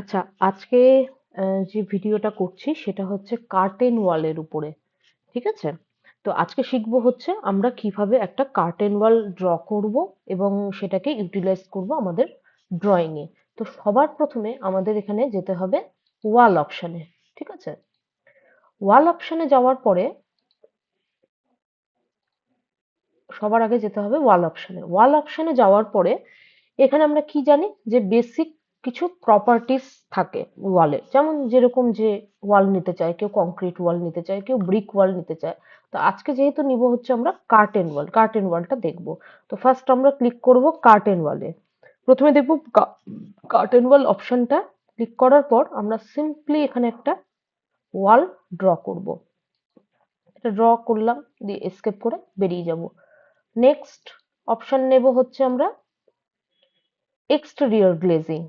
আচ্ছা, আজকে যে ভিডিওটা করছি সেটা হচ্ছে কার্টেন ওয়ালের উপরে। ঠিক আছে? তো আজকে শিখবো হচ্ছে আমরা কিভাবে একটা কার্টেন ওয়াল ড্র করব এবং সেটাকে ইউটিলাইজ করব আমাদের ড্রয়িং এ। তো সবার প্রথমে আমাদের এখানে যেতে হবে ওয়াল অপশনে। ঠিক আছে? ওয়াল অপশনে যাওয়ার পরে সবার আগে যেতে হবে ওয়াল অপশনে। ওয়াল অপশনে যাওয়ার পরে এখানে আমরা কি জানি যে বেসিক কিছু প্রপার্টিস থাকে ওয়ালে, যেমন যেরকম যে ওয়াল নিতে চায়, কেউ কংক্রিট ওয়াল নিতে চায়, কেউ ব্রিক ওয়াল নিতে চায়। তো আজকে যেহেতু নিব হচ্ছে আমরা কার্টেন ওয়াল, কার্টেন ওয়ালটা দেখবো। তো ফার্স্ট আমরা ক্লিক করব কার্টেন ওয়ালে। প্রথমে দেখবো কার্টেন ওয়াল অপশনটা ক্লিক করার পর আমরা সিম্পলি এখানে একটা ওয়াল ড্র করব। এটা ড্র করলাম, দিয়ে এস্কেপ করে বেরিয়ে যাব। নেক্সট অপশন নেব হচ্ছে আমরা এক্সটেরিয়র গ্লেজিং।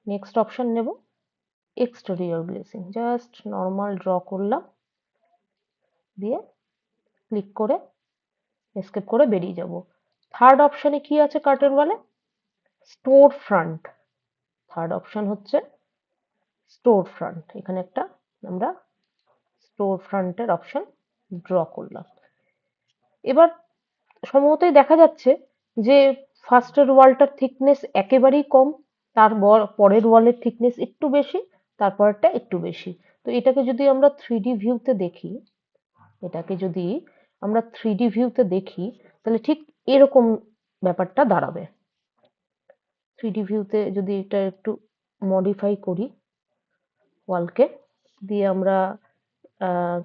নেক্সট অপশন নেব exterior glazing. Just normal draw করলাম, দিয়ে ক্লিক করে এস্কেপ করে বেরিয়ে যাব। থার্ড অপশনে কি আছে কার্টেন ওয়ালে? Store front. থার্ড অপশন হচ্ছে স্টোর ফ্রন্ট। এখানে একটা আমরা স্টোর ফ্রন্টের অপশন ড্র করলাম। এবার সম্ভবতই দেখা যাচ্ছে যে ফার্স্টের ওয়ালটার থিকনেস একেবারেই কম, তার পরের ওয়ালের থিকনেস একটু বেশি, তারপরটা একটু বেশি। তো এটাকে যদি আমরা থ্রি ভিউতে দেখি, এটাকে যদি আমরা থ্রি ভিউতে দেখি তাহলে ঠিক এরকম ব্যাপারটা দাঁড়াবে। থ্রি ভিউতে যদি এটা একটু মডিফাই করি ওয়ালকে, দিয়ে আমরা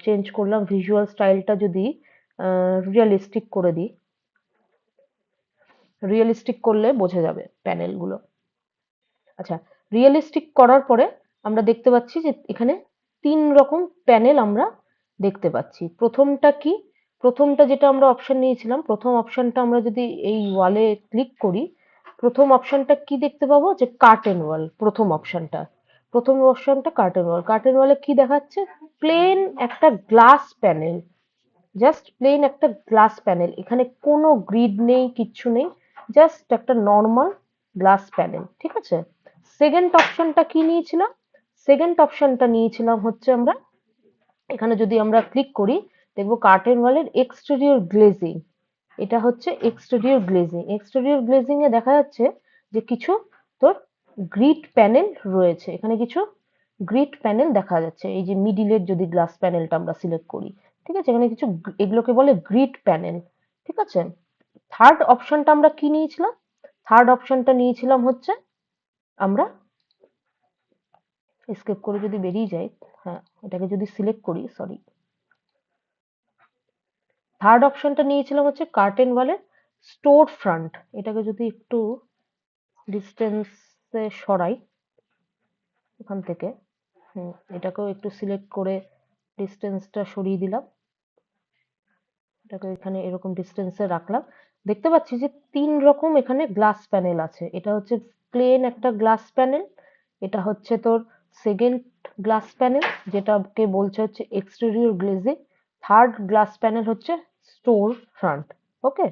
চেঞ্জ করলাম ভিজুয়াল স্টাইলটা, যদি রিয়েলিস্টিক করে দিই, রিয়েলিস্টিক করলে বোঝা যাবে প্যানেলগুলো। আচ্ছা, রিয়েলিস্টিক করার পরে আমরা দেখতে পাচ্ছি যে এখানে তিন রকম প্যানেল আমরা দেখতে পাচ্ছি। প্রথমটা কি? প্রথমটা যেটা আমরা অপশন নিয়েছিলাম, প্রথম অপশনটা আমরা যদি এই ওয়ালে ক্লিক করি, প্রথম অপশনটা কি দেখতে পাবো? যে কার্টেন ওয়াল। প্রথম অপশনটা, প্রথম অপশনটা কার্টেন ওয়াল। কার্টেন ওয়ালে কি দেখাচ্ছে? প্লেন একটা গ্লাস প্যানেল। জাস্ট প্লেন একটা গ্লাস প্যানেল, এখানে কোনো গ্রিড নেই, কিচ্ছু নেই, জাস্ট একটা নর্মাল গ্লাস প্যানেল। ঠিক আছে? সেকেন্ড অপশনটা কি নিয়েছিলাম? সেকেন্ড অপশনটা নিয়েছিলাম হচ্ছে আমরা, এখানে যদি আমরা ক্লিক করি দেখবো কার্টেন ওয়ালের এক্সটেরিয়র গ্লেজিং। এটা হচ্ছে এক্সটেরিয়র গ্লেজিং। এক্সটেরিয়র গ্লেজিং এ দেখা যাচ্ছে যে কিছু তোর গ্রিড প্যানেল রয়েছে, এখানে কিছু গ্রিড প্যানেল দেখা যাচ্ছে। এই যে মিডিলের যদি গ্লাস প্যানেলটা আমরা সিলেক্ট করি, ঠিক আছে, এখানে কিছু এগুলোকে বলে গ্রিড প্যানেল। ঠিক আছে? থার্ড অপশনটা আমরা কি নিয়েছিলাম? থার্ড অপশনটা নিয়েছিলাম হচ্ছে আমরা, এস্কেপ করে যদি বেরিয়ে যাই, হ্যাঁ এটাকে যদি সিলেক্ট করি, সরি, থার্ড অপশনটা নিয়েছিলাম হচ্ছে কার্টেন ওয়ালের স্টোর ফ্রন্ট। এটাকে যদি একটু ডিস্টেন্সে সরাই এখান থেকে, এটাকেও একটু সিলেক্ট করে ডিস্টেন্সটা সরিয়ে দিলাম, এটাকে এখানে এরকম ডিস্টেন্সে রাখলাম। দেখতে পাচ্ছি যে তিন রকম এখানে গ্লাস প্যানেল আছে। এটা হচ্ছে প্লেন একটা গ্লাস প্যানেল, এটা হচ্ছে তোর সেকেন্ড গ্লাস প্যানেল যেটাকে বলছে হচ্ছে exterior glazing, third glass panel হচ্ছে স্টোর ফ্রন্ট। ওকে?